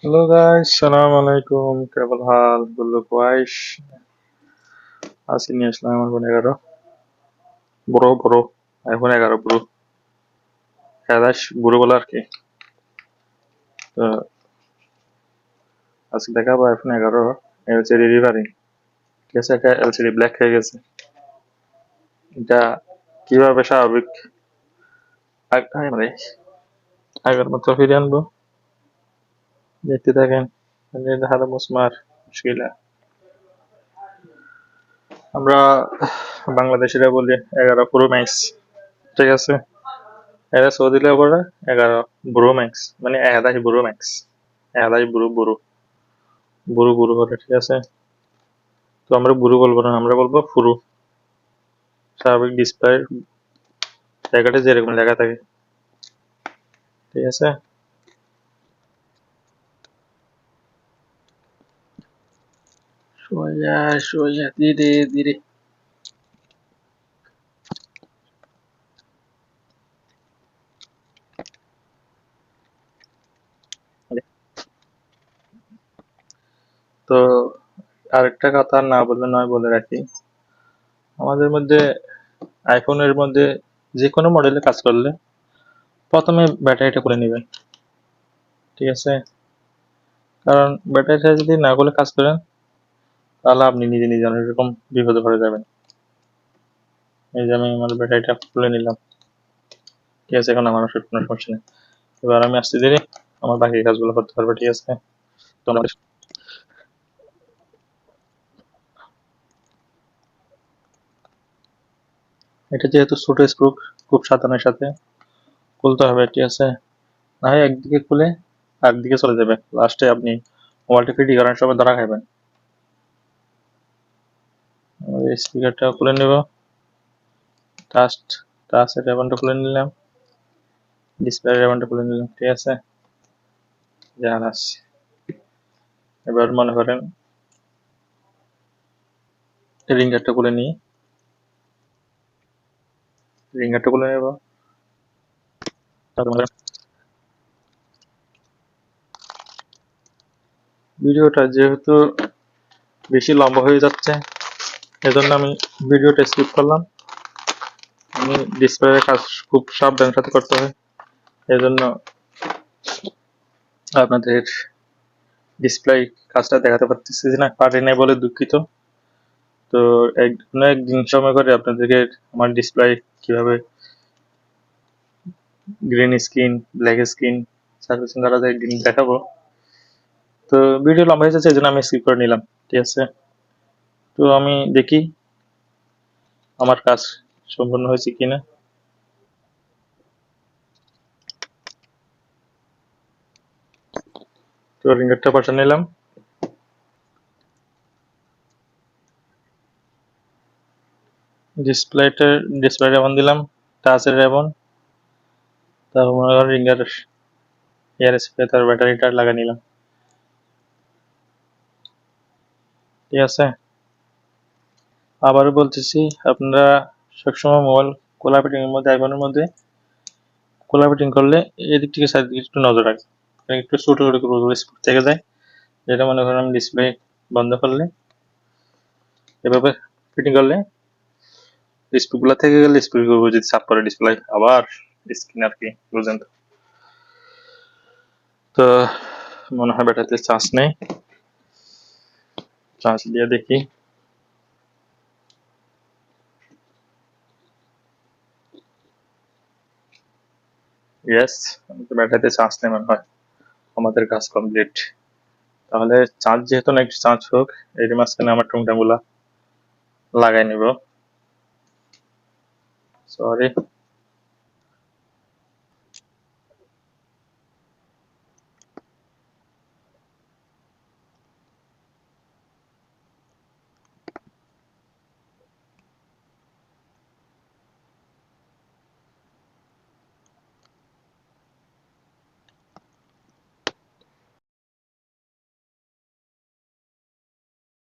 Hello guys, সালাম আলাইকুম। কেবল হাল বললো কোয়াইশ। আজকে নিয়ে আসলাম আইফোন 11 বড় আইফোন 11 ব্রো। হ্যাঁ বুড়ো বলা আর কি। তো আজকে দেখাবো আইফোন 11 এলসিডি রিভারিং। ঠিক আছে, একটা এলসিডি ব্ল্যাক হয়ে গেছে। এটা কিভাবে স্বাভাবিক মানে আগের মতো ফিরে আনবো দেখতে থাকেন। হাদা মুসমার মুশকিলা। আমরা বাংলাদেশিরা বলি 11 প্রো ম্যাক্স। ঠিক আছে, এটা সৌদিলে পরে 11 ব্রো ম্যাক্স, মানে 11 ব্রো ম্যাক্স। 11 ব্রো ব্রো বুড়ো বুড়ো বলে। ঠিক আছে, তো আমরা বুড়ো বলবো না, আমরা বলবো ফুরু। স্বাভাবিক ডিসপ্লে জায়গাটা যেরকম লেখা থাকে। ঠিক আছে, সোজা সোজা ধীরে ধীরে। তো আরেকটা কথা না বললে নয়, বলে রাখি। আমাদের মধ্যে আইফোনের মধ্যে যে কোনো মডেলে কাজ করলে প্রথমে ব্যাটারিটা করে নেবেন। ঠিক আছে, কারণ ব্যাটারিটা যদি না করে কাজ করেন তাহলে আপনি নিজে নিজে অনেক রকম বিপদে পড়ে যাবেন। এই যে আমি আমার ব্যাটারিটা খুলে নিলাম। ঠিক আছে, এখন আমার আসলে কোনো সমস্যা নেই। এবার আমি আসতে ধীরে আমার বাকি কাজগুলো করতে পারবো। ঠিক আছে, তো আমাদের এটা যেহেতু ছোট স্ক্রু, খুব সাবধানের সাথে খুলতে হবে। ঠিক আছে, না হয় একদিকে খুলে আরেকদিকে চলে যাবে, লাস্টে আপনি মোবাইলটা ফিটি করার সময় ধরা খাবেন। স্পিকারটা খুলে নেব, টাচ টাচের রেবানটা খুলে নিলাম, ডিসপ্লে রেবানটা খুলে নিলাম। ঠিক আছে, জানাস। এবার মনে করেন রিঙ্গারটা খুলে নিই, রিঙ্গারটা খুলে নেব। তারপরে ভিডিওটা যেহেতু বেশি লম্বা হয়ে যাচ্ছে, এজন্য আমি ভিডিওটা স্কিপ করলাম। আমি ডিসপ্লের কাজ খুব সাবধানের সাথে করতে হয়, এজন্য আপনাদের ডিসপ্লে কাজটা দেখাতে পারতেছি না, পারি নাই বলে দুঃখিত। তো একদিন সময় করে আপনাদেরকে আমার ডিসপ্লে কিভাবে green screen, black screen servicing করা যায় একদিন দেখাবো। তো ভিডিও লম্বা হয়ে যাচ্ছে, এই জন্য আমি স্কিপ করে নিলাম। ঠিক আছে, তো আমি দেখি আমার কাজ সম্পূর্ণ হয়েছে কিনা। তো রিঙ্গারটা বসা নিলাম, ডিসপ্লে রেবন দিলাম, টাচের রেবন। তারপর মনে করেন রিঙ্গার এয়ার স্প্রে, তার ব্যাটারিটা লাগিয়ে নিলাম। ঠিক আছে, আবারও বলতেছি, আপনারা সবসময় মোবাইল খোলা ফিটিং এর মধ্যে, আইফোনের মধ্যে খোলা ফিটিং করলে এদিক থেকে সাইড দিকে একটু নজর রাখবেন, একটু ছোট ছোট করে স্পট থেকে যায়। যেটা মনে করেন আমি ডিসপ্লে বন্ধ করলে, এভাবে ফিটিং করলে স্ক্রু গুলা থেকে গেলে স্ক্রু করবো, যদি চাপ পড়ে ডিসপ্লে আবার স্ক্রিন আর কি, বুঝলেন তো। তো মনে হয় ব্যাটারিতে চার্জ নেই, চার্জ দিয়ে দেখি। ইয়েস, ব্যাটারিতে চার্জ নেই মনে হয়। আমাদের কাজ কমপ্লিট। তাহলে চার্জ যেহেতু না, একটু চার্জ হোক, এর মাঝখানে আমার টুংটাং গুলা লাগাই নিব। সরি।